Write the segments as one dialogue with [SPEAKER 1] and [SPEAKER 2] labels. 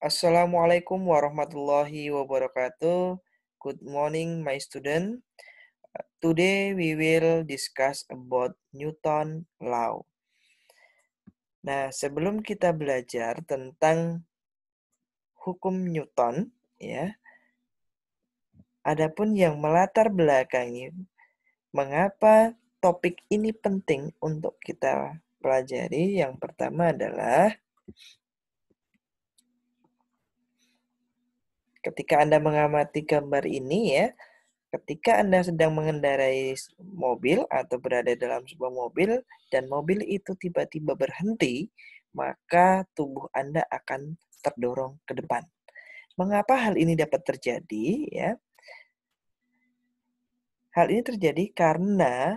[SPEAKER 1] Assalamualaikum warahmatullahi wabarakatuh. Good morning, my student. Today we will discuss about Newton Law. Nah, sebelum kita belajar tentang hukum Newton, ya, adapun yang melatar belakangi mengapa topik ini penting untuk kita pelajari, yang pertama adalah ketika Anda mengamati gambar ini ya, ketika Anda sedang mengendarai mobil atau berada dalam sebuah mobil dan mobil itu tiba-tiba berhenti, maka tubuh Anda akan terdorong ke depan. Mengapa hal ini dapat terjadi? Ya, hal ini terjadi karena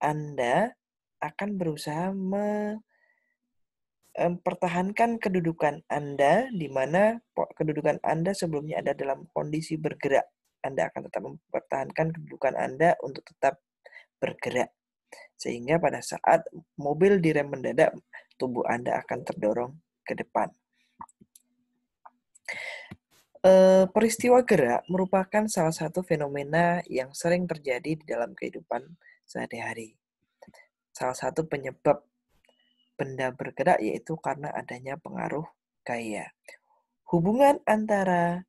[SPEAKER 1] Anda akan berusaha mempertahankan kedudukan Anda, di mana kedudukan Anda sebelumnya ada dalam kondisi bergerak. Anda akan tetap mempertahankan kedudukan Anda untuk tetap bergerak. Sehingga pada saat mobil direm mendadak, tubuh Anda akan terdorong ke depan. Peristiwa gerak merupakan salah satu fenomena yang sering terjadi di dalam kehidupan sehari-hari. Salah satu penyebab benda bergerak yaitu karena adanya pengaruh gaya. Hubungan antara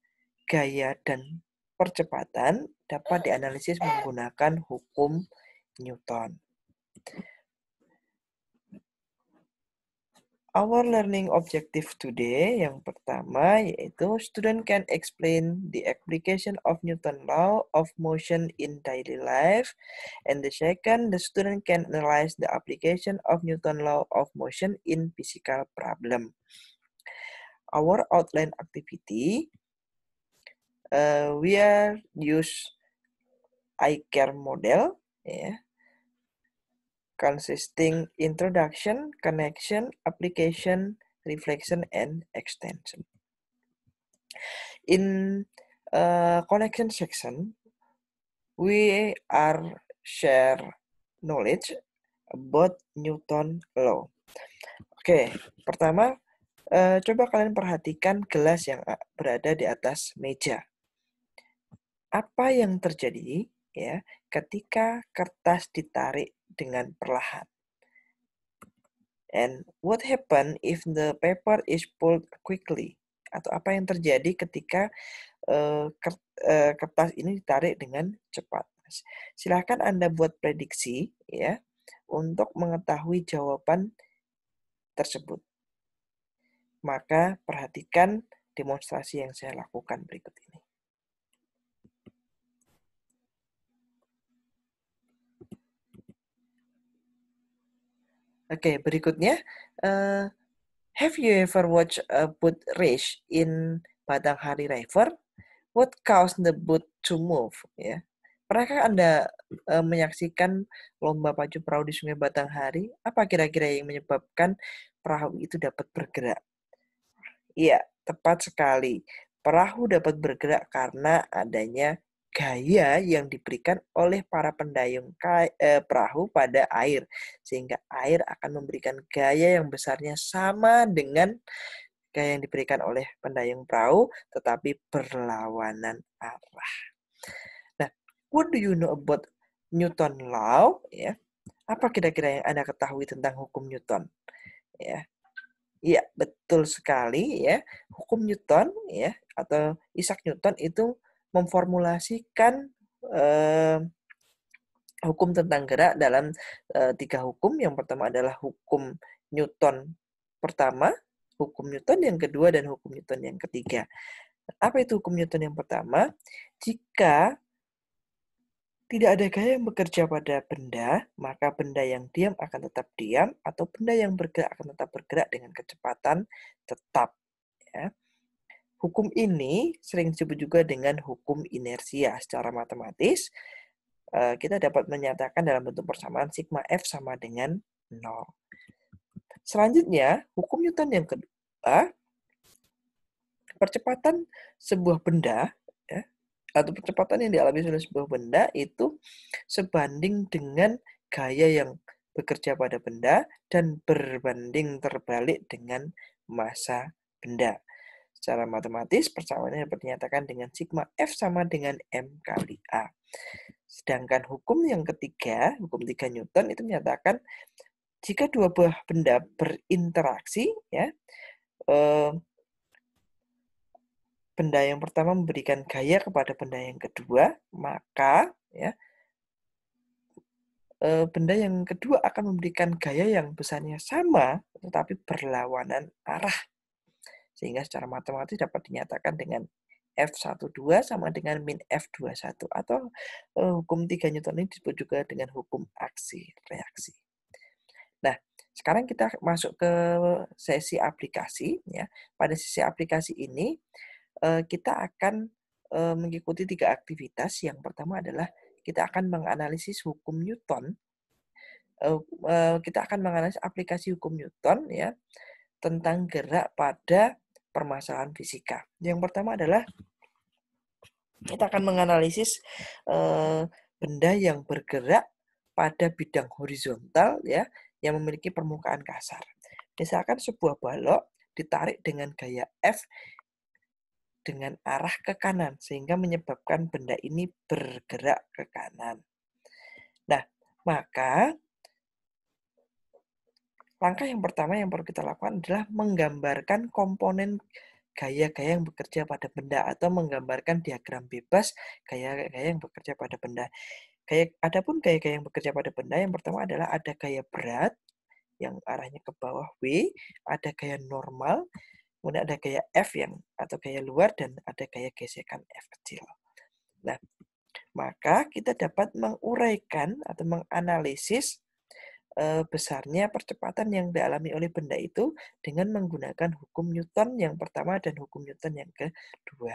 [SPEAKER 1] gaya dan percepatan dapat dianalisis menggunakan hukum Newton. Our learning objective today yang pertama yaitu student can explain the application of Newton law of motion in daily life, and the second the student can analyze the application of Newton law of motion in physical problem. Our outline activity, we are use ICARE model, ya, consisting introduction, connection, application, reflection, and extension. In connection section, we are share knowledge about Newton law. Oke, pertama, coba kalian perhatikan gelas yang berada di atas meja. Apa yang terjadi ya ketika kertas ditarik dengan perlahan? And what happen if the paper is pulled quickly? Atau apa yang terjadi ketika kertas ini ditarik dengan cepat? Silahkan Anda buat prediksi ya untuk mengetahui jawaban tersebut. Maka perhatikan demonstrasi yang saya lakukan berikut ini. Oke, berikutnya, have you ever watched a boat race in Batanghari River? What caused the boat to move? Ya, pernahkah Anda menyaksikan lomba pacu perahu di Sungai Batanghari? Apa kira-kira yang menyebabkan perahu itu dapat bergerak? Iya, tepat sekali. Perahu dapat bergerak karena adanya gaya yang diberikan oleh para pendayung perahu pada air. Sehingga air akan memberikan gaya yang besarnya sama dengan gaya yang diberikan oleh pendayung perahu, tetapi berlawanan arah. Nah, what do you know about Newton Law? Ya, apa kira-kira yang Anda ketahui tentang hukum Newton? Ya, iya, betul sekali ya. Hukum Newton ya atau Isaac Newton itu memformulasikan hukum tentang gerak dalam 3 hukum. Yang pertama adalah hukum Newton pertama, hukum Newton yang kedua, dan hukum Newton yang ketiga. Apa itu hukum Newton yang pertama? Jika tidak ada gaya yang bekerja pada benda, maka benda yang diam akan tetap diam, atau benda yang bergerak akan tetap bergerak dengan kecepatan tetap. Ya. Hukum ini sering disebut juga dengan hukum inersia. Secara matematis, kita dapat menyatakan dalam bentuk persamaan sigma F sama dengan 0. Selanjutnya, hukum Newton yang kedua, percepatan sebuah benda, ya, atau percepatan yang dialami oleh sebuah benda itu sebanding dengan gaya yang bekerja pada benda dan berbanding terbalik dengan massa benda. Secara matematis, persamaannya dapat dinyatakan dengan sigma F sama dengan M kali A. Sedangkan hukum yang ketiga, hukum 3 Newton itu menyatakan jika dua buah benda berinteraksi, ya, benda yang pertama memberikan gaya kepada benda yang kedua, maka ya benda yang kedua akan memberikan gaya yang besarnya sama, tetapi berlawanan arah. Sehingga secara matematis dapat dinyatakan dengan F12 sama dengan min F21. Atau hukum 3 Newton ini disebut juga dengan hukum aksi reaksi. Nah, sekarang kita masuk ke sesi aplikasi. Ya. Pada sesi aplikasi ini, kita akan mengikuti 3 aktivitas. Yang pertama adalah kita akan menganalisis hukum Newton. Kita akan menganalisis aplikasi hukum Newton ya tentang gerak pada permasalahan fisika. Yang pertama adalah kita akan menganalisis benda yang bergerak pada bidang horizontal ya yang memiliki permukaan kasar. Misalkan sebuah balok ditarik dengan gaya F dengan arah ke kanan sehingga menyebabkan benda ini bergerak ke kanan. Nah, maka langkah yang pertama yang perlu kita lakukan adalah menggambarkan komponen gaya-gaya yang bekerja pada benda atau menggambarkan diagram bebas gaya-gaya yang bekerja pada benda. Adapun gaya-gaya yang bekerja pada benda yang pertama adalah ada gaya berat yang arahnya ke bawah W, ada gaya normal, kemudian ada gaya F yang atau gaya luar dan ada gaya gesekan F kecil. Nah, maka kita dapat menguraikan atau menganalisis besarnya percepatan yang dialami oleh benda itu dengan menggunakan hukum Newton yang pertama dan hukum Newton yang kedua.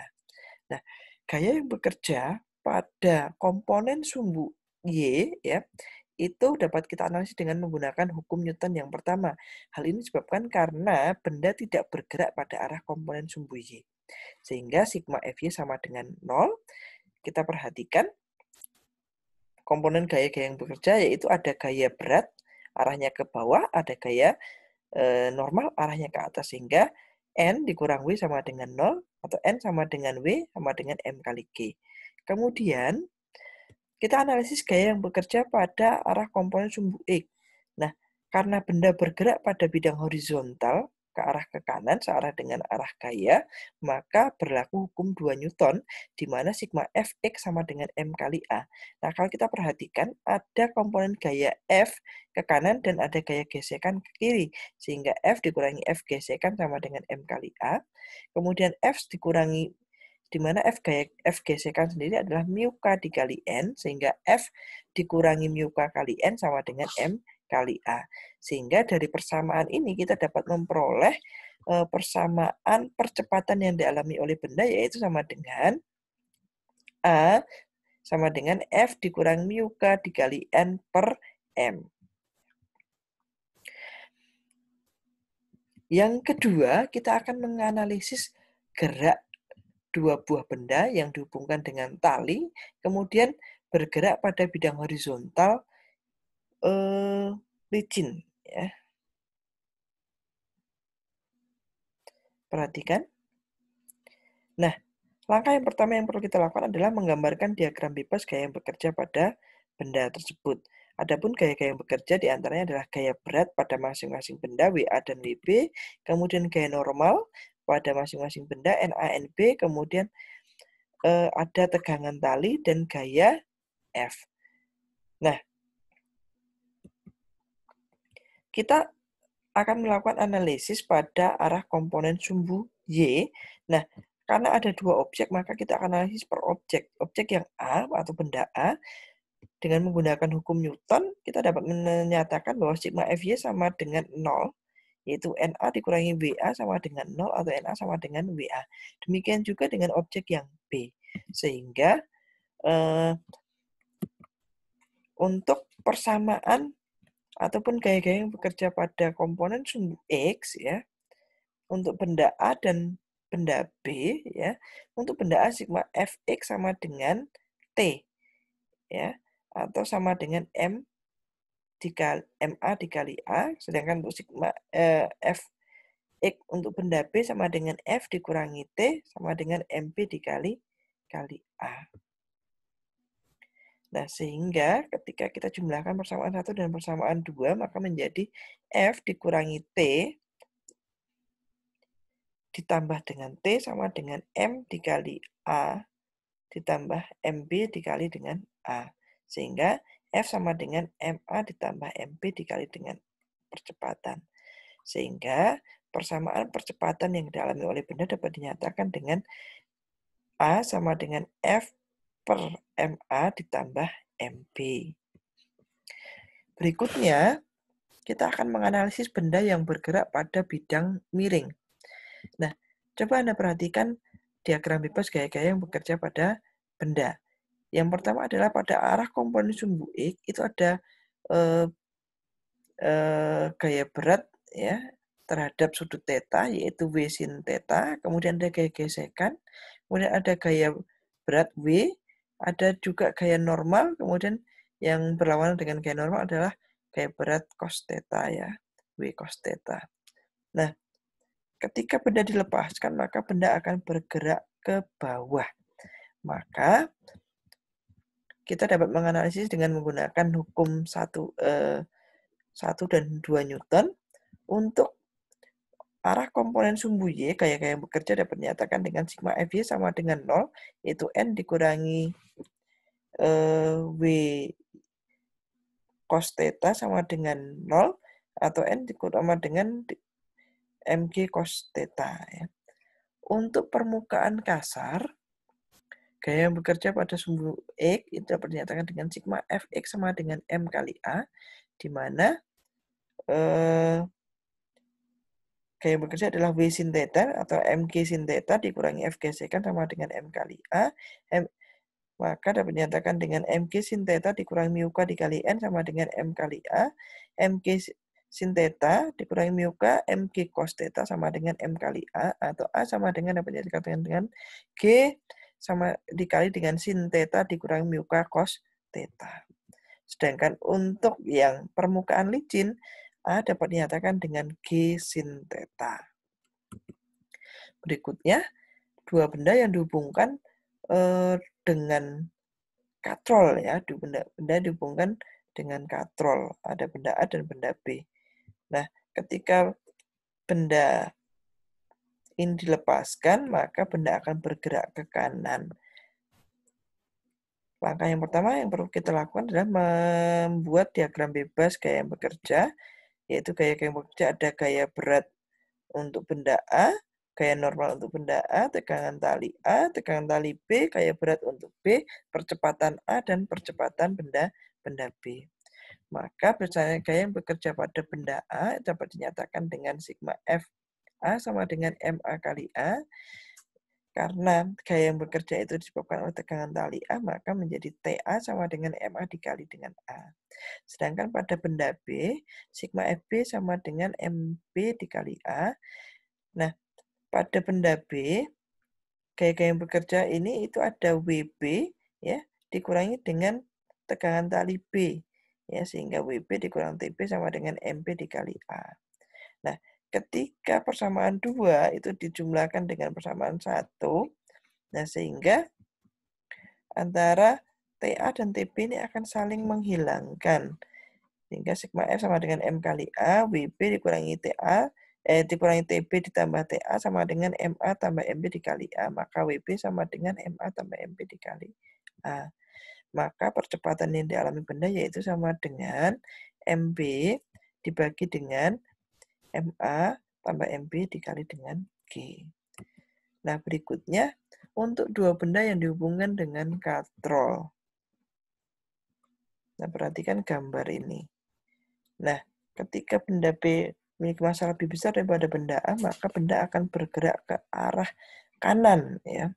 [SPEAKER 1] Nah, gaya yang bekerja pada komponen sumbu Y ya, itu dapat kita analisis dengan menggunakan hukum Newton yang pertama. Hal ini disebabkan karena benda tidak bergerak pada arah komponen sumbu Y. Sehingga sigma Fy sama dengan 0. Kita perhatikan komponen gaya-gaya yang bekerja yaitu ada gaya berat arahnya ke bawah, ada gaya normal arahnya ke atas. Sehingga N dikurang W sama dengan 0, atau N sama dengan W sama dengan M kali G. Kemudian, kita analisis gaya yang bekerja pada arah komponen sumbu X. Nah, karena benda bergerak pada bidang horizontal, ke arah ke kanan searah dengan arah gaya, maka berlaku hukum 2 Newton, di mana sigma Fx sama dengan M kali A. Nah, kalau kita perhatikan, ada komponen gaya F ke kanan dan ada gaya gesekan ke kiri. Sehingga F dikurangi F gesekan sama dengan M kali A. Kemudian F dikurangi, di mana F gesekan sendiri adalah mu K dikali N, sehingga F dikurangi mu K kali N sama dengan M kali A. Sehingga dari persamaan ini kita dapat memperoleh persamaan percepatan yang dialami oleh benda, yaitu sama dengan A sama dengan F dikurang mu K dikali N per M. Yang kedua, kita akan menganalisis gerak dua buah benda yang dihubungkan dengan tali, kemudian bergerak pada bidang horizontal licin. Ya. Perhatikan. Nah, langkah yang pertama yang perlu kita lakukan adalah menggambarkan diagram bebas gaya yang bekerja pada benda tersebut. Adapun gaya-gaya yang bekerja diantaranya adalah gaya berat pada masing-masing benda WA dan WB, kemudian gaya normal pada masing-masing benda NA, NB, kemudian ada tegangan tali dan gaya F. Nah, kita akan melakukan analisis pada arah komponen sumbu Y. Nah, karena ada dua objek, maka kita akan analisis per objek. Objek yang A atau benda A, dengan menggunakan hukum Newton, kita dapat menyatakan bahwa sigma Fy sama dengan 0, yaitu NA dikurangi WA sama dengan 0 atau NA sama dengan WA. Demikian juga dengan objek yang B. Sehingga untuk persamaan ataupun gaya-gaya yang bekerja pada komponen sumbu X ya, untuk benda A dan benda B ya, untuk benda A sigma Fx sama dengan T ya, atau sama dengan MA dikali A, sedangkan untuk sigma X untuk benda B sama dengan F dikurangi T sama dengan MB dikali A. Nah, sehingga ketika kita jumlahkan persamaan 1 dan persamaan 2, maka menjadi F dikurangi T ditambah dengan T sama dengan M dikali A ditambah MB dikali dengan A. Sehingga F sama dengan MA ditambah MB dikali dengan percepatan. Sehingga persamaan percepatan yang dialami oleh benda dapat dinyatakan dengan A sama dengan F per MA ditambah MB. Berikutnya, kita akan menganalisis benda yang bergerak pada bidang miring. Nah, coba Anda perhatikan diagram bebas gaya-gaya yang bekerja pada benda. Yang pertama adalah pada arah komponen sumbu X, itu ada gaya berat ya terhadap sudut theta, yaitu W sin theta. Kemudian ada gaya gesekan, kemudian ada gaya berat W, ada juga gaya normal, kemudian yang berlawanan dengan gaya normal adalah gaya berat cos theta ya, W cos theta. Nah, ketika benda dilepaskan, maka benda akan bergerak ke bawah. Maka kita dapat menganalisis dengan menggunakan hukum 1 dan 2 Newton untuk arah komponen sumbu Y, gaya yang bekerja dapat dinyatakan dengan sigma Fy sama dengan 0, yaitu N dikurangi W cos theta sama dengan 0, atau N dikurangi dengan Mg cos theta. Ya. Untuk permukaan kasar, gaya yang bekerja pada sumbu X itu dapat dinyatakan dengan sigma Fx sama dengan M kali A, di mana gaya yang bekerja adalah W sin theta atau Mg sin theta dikurangi F gesekan sama dengan M kali A. Maka dapat dinyatakan dengan Mg sin theta dikurangi mu K dikali N sama dengan M kali A. Mg sin theta dikurangi mu K, Mg cos theta sama dengan M kali A, atau A sama dengan dapat dikatakan dengan G sama dikali dengan sin theta dikurangi mu K cos theta. Sedangkan untuk yang permukaan licin, A dapat dinyatakan dengan G sin theta. Berikutnya, dua benda yang dihubungkan dengan katrol ya, benda dihubungkan dengan katrol. Ada benda A dan benda B. Nah, ketika benda ini dilepaskan, maka benda akan bergerak ke kanan. Langkah yang pertama yang perlu kita lakukan adalah membuat diagram bebas gaya yang bekerja, yaitu gaya yang bekerja ada gaya berat untuk benda A, gaya normal untuk benda A, tegangan tali A, tegangan tali B, gaya berat untuk B, percepatan A, dan percepatan benda B. Maka berdasarkan gaya yang bekerja pada benda A dapat dinyatakan dengan sigma F A sama dengan MA kali A. Karena gaya yang bekerja itu disebabkan oleh tegangan tali A, maka menjadi TA sama dengan MA dikali dengan A. Sedangkan pada benda B, sigma FB sama dengan MB dikali A. Nah, pada benda B, gaya yang bekerja ini itu ada WB ya dikurangi dengan tegangan tali B ya, sehingga WB dikurangi TB sama dengan MB dikali A. Nah, ketika persamaan 2 itu dijumlahkan dengan persamaan 1, nah sehingga antara TA dan TB ini akan saling menghilangkan. Sehingga sigma F sama dengan M kali A, WB dikurangi dikurangi TB ditambah TA sama dengan MA tambah MB dikali A. Maka WB sama dengan MA tambah MB dikali A. Maka percepatan yang dialami benda yaitu sama dengan MB dibagi dengan MA tambah MB dikali dengan G. Nah, berikutnya untuk dua benda yang dihubungkan dengan katrol. Nah, perhatikan gambar ini. Nah, ketika benda B memiliki massa lebih besar daripada benda A, maka benda akan bergerak ke arah kanan. Ya.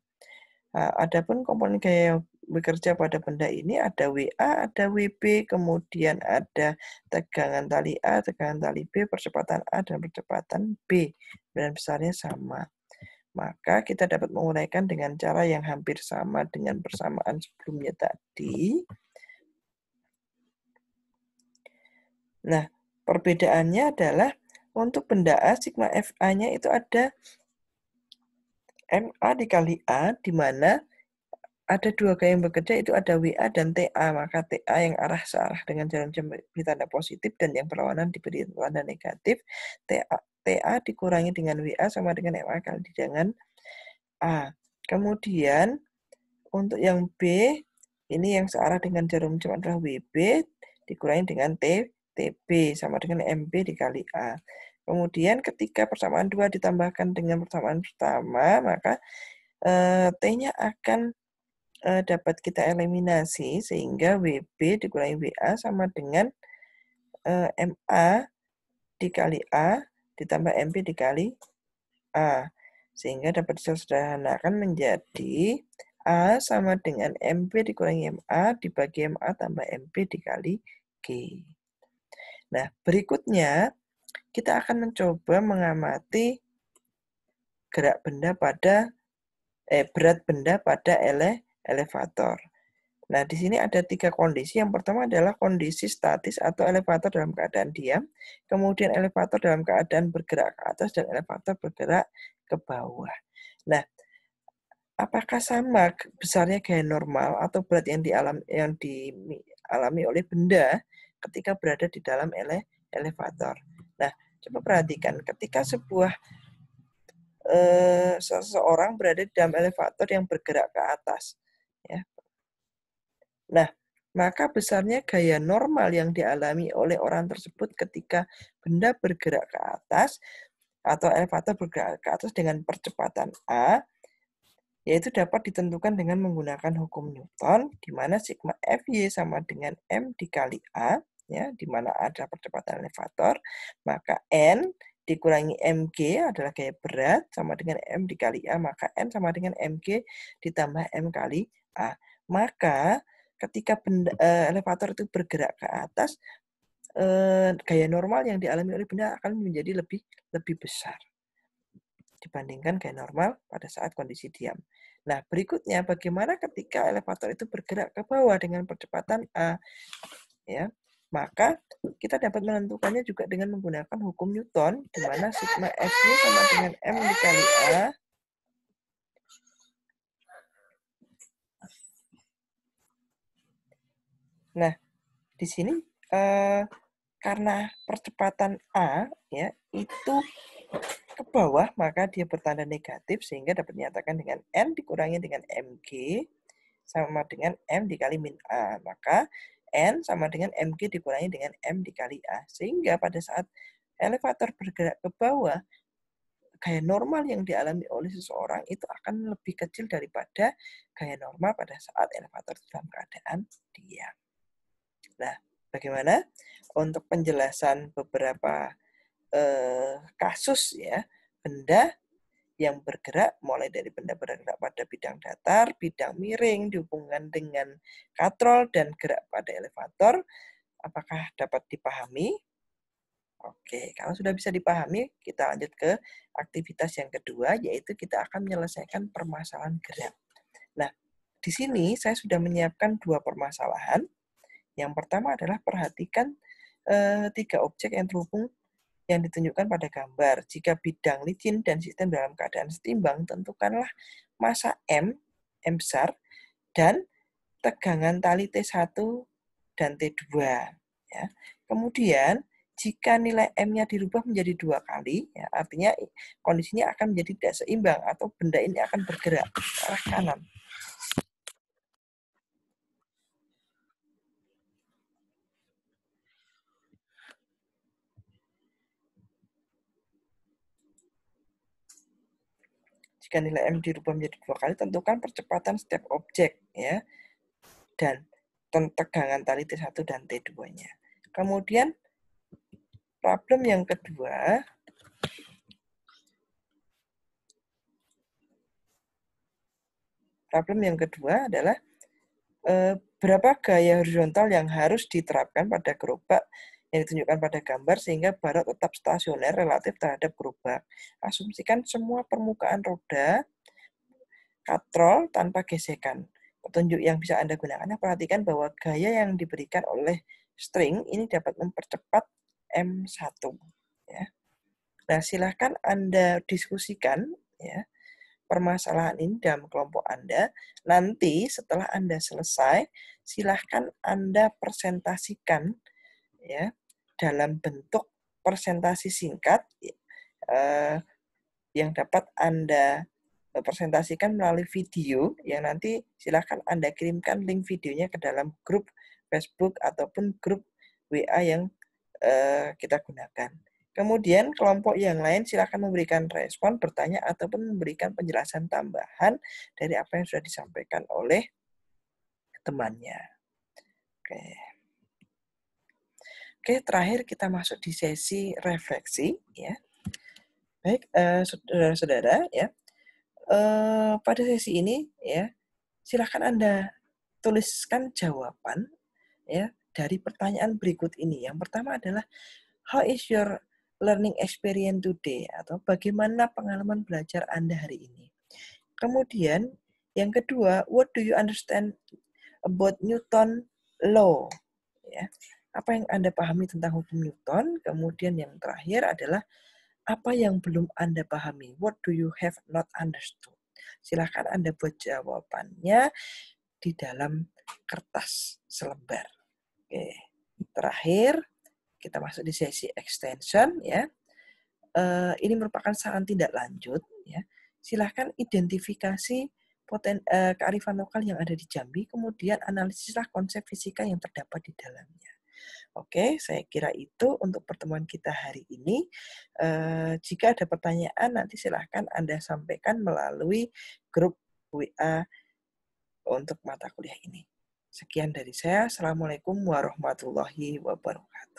[SPEAKER 1] Nah, adapun komponen gaya yang bekerja pada benda ini ada WA, ada WB, kemudian ada tegangan tali A, tegangan tali B, percepatan A, dan percepatan B. Dan besarnya sama. Maka kita dapat menguraikan dengan cara yang hampir sama dengan persamaan sebelumnya tadi. Nah, perbedaannya adalah Untuk benda A, sigma FA-nya itu ada MA dikali A, di mana ada dua gaya yang bekerja, itu ada WA dan TA. Maka TA yang arah searah dengan jarum jam beri tanda positif dan yang berlawanan diberi tanda negatif. TA dikurangi dengan WA sama dengan MA kali dengan A. Kemudian untuk yang B, ini yang searah dengan jarum jam adalah WB dikurangi dengan TB sama dengan MB dikali A. Kemudian ketika persamaan 2 ditambahkan dengan persamaan pertama, maka T-nya akan dapat kita eliminasi sehingga WB dikurangi WA sama dengan MA dikali A ditambah MB dikali A. Sehingga dapat disederhanakan menjadi A sama dengan MB dikurangi MA dibagi MA tambah MB dikali G. Nah, berikutnya kita akan mencoba mengamati gerak benda pada berat benda pada elevator. Nah, di sini ada 3 kondisi. Yang pertama adalah kondisi statis atau elevator dalam keadaan diam, kemudian elevator dalam keadaan bergerak ke atas, dan elevator bergerak ke bawah. Nah, apakah sama besarnya gaya normal atau berat yang dialami oleh benda ketika berada di dalam elevator? Nah, coba perhatikan ketika seseorang berada di dalam elevator yang bergerak ke atas, ya. Nah, maka besarnya gaya normal yang dialami oleh orang tersebut ketika benda bergerak ke atas atau elevator bergerak ke atas dengan percepatan A, yaitu dapat ditentukan dengan menggunakan hukum Newton, di mana sigma Fy sama dengan M dikali A, ya, di mana ada percepatan elevator, maka N dikurangi mg adalah gaya berat, sama dengan M dikali A, maka N sama dengan mg ditambah M kali A. Maka ketika elevator itu bergerak ke atas, gaya normal yang dialami oleh benda akan menjadi lebih besar dibandingkan gaya normal pada saat kondisi diam. Nah, berikutnya bagaimana ketika elevator itu bergerak ke bawah dengan percepatan A, ya. Maka kita dapat menentukannya juga dengan menggunakan hukum Newton, di mana sigma F-nya sama dengan M dikali A. Nah, di sini karena percepatan A, ya, itu ke bawah, maka dia bertanda negatif, sehingga dapat dinyatakan dengan N dikurangi dengan mg sama dengan M dikali min A. Maka N sama dengan mg dikurangi dengan M dikali A. Sehingga pada saat elevator bergerak ke bawah, gaya normal yang dialami oleh seseorang itu akan lebih kecil daripada gaya normal pada saat elevator dalam keadaan diam. Nah, bagaimana untuk penjelasan beberapa kasus, ya, benda yang bergerak, mulai dari benda bergerak pada bidang datar, bidang miring, dihubungkan dengan katrol, dan gerak pada elevator. Apakah dapat dipahami? Oke, kalau sudah bisa dipahami, kita lanjut ke aktivitas yang kedua, yaitu kita akan menyelesaikan permasalahan gerak. Nah, di sini saya sudah menyiapkan 2 permasalahan. Yang pertama adalah perhatikan 3 objek yang terhubung yang ditunjukkan pada gambar. Jika bidang licin dan sistem dalam keadaan setimbang, tentukanlah massa M besar, dan tegangan tali T1 dan T2. Ya. Kemudian, jika nilai M-nya dirubah menjadi 2 kali, ya, artinya kondisinya akan menjadi tidak seimbang atau benda ini akan bergerak ke arah kanan. Jika nilai M dirubah menjadi 2 kali, tentukan percepatan setiap objek, ya, dan tegangan tali T1 dan T2-nya. Kemudian problem yang kedua adalah berapa gaya horizontal yang harus diterapkan pada gerobak yang ditunjukkan pada gambar sehingga barat tetap stasioner relatif terhadap gerobak. Asumsikan semua permukaan roda katrol tanpa gesekan. Petunjuk yang bisa Anda gunakan, perhatikan bahwa gaya yang diberikan oleh string ini dapat mempercepat M1. Ya. Nah, silahkan Anda diskusikan ya permasalahan ini dalam kelompok Anda. Nanti setelah Anda selesai, silahkan Anda presentasikan ya dalam bentuk presentasi singkat yang dapat Anda presentasikan melalui video yang nanti silahkan Anda kirimkan link videonya ke dalam grup Facebook ataupun grup WA yang kita gunakan. Kemudian kelompok yang lain silakan memberikan respon, bertanya, ataupun memberikan penjelasan tambahan dari apa yang sudah disampaikan oleh temannya. Oke. Oke, terakhir kita masuk di sesi refleksi. Ya. Baik, saudara-saudara, ya. Pada sesi ini, ya, silakan Anda tuliskan jawaban ya dari pertanyaan berikut ini. Yang pertama adalah how is your learning experience today? Atau bagaimana pengalaman belajar Anda hari ini? Kemudian, yang kedua, what do you understand about Newton law? Ya. Apa yang Anda pahami tentang hukum Newton? Kemudian yang terakhir adalah apa yang belum Anda pahami? What do you have not understood? Silakan Anda buat jawabannya di dalam kertas selembar. Oke. Terakhir, kita masuk di sesi extension ya. Ini merupakan saran tindak lanjut ya. Silahkan identifikasi kearifan lokal yang ada di Jambi, kemudian analisislah konsep fisika yang terdapat di dalamnya. Oke, saya kira itu untuk pertemuan kita hari ini. Jika ada pertanyaan, nanti silahkan Anda sampaikan melalui grup WA untuk mata kuliah ini. Sekian dari saya. Assalamualaikum warahmatullahi wabarakatuh.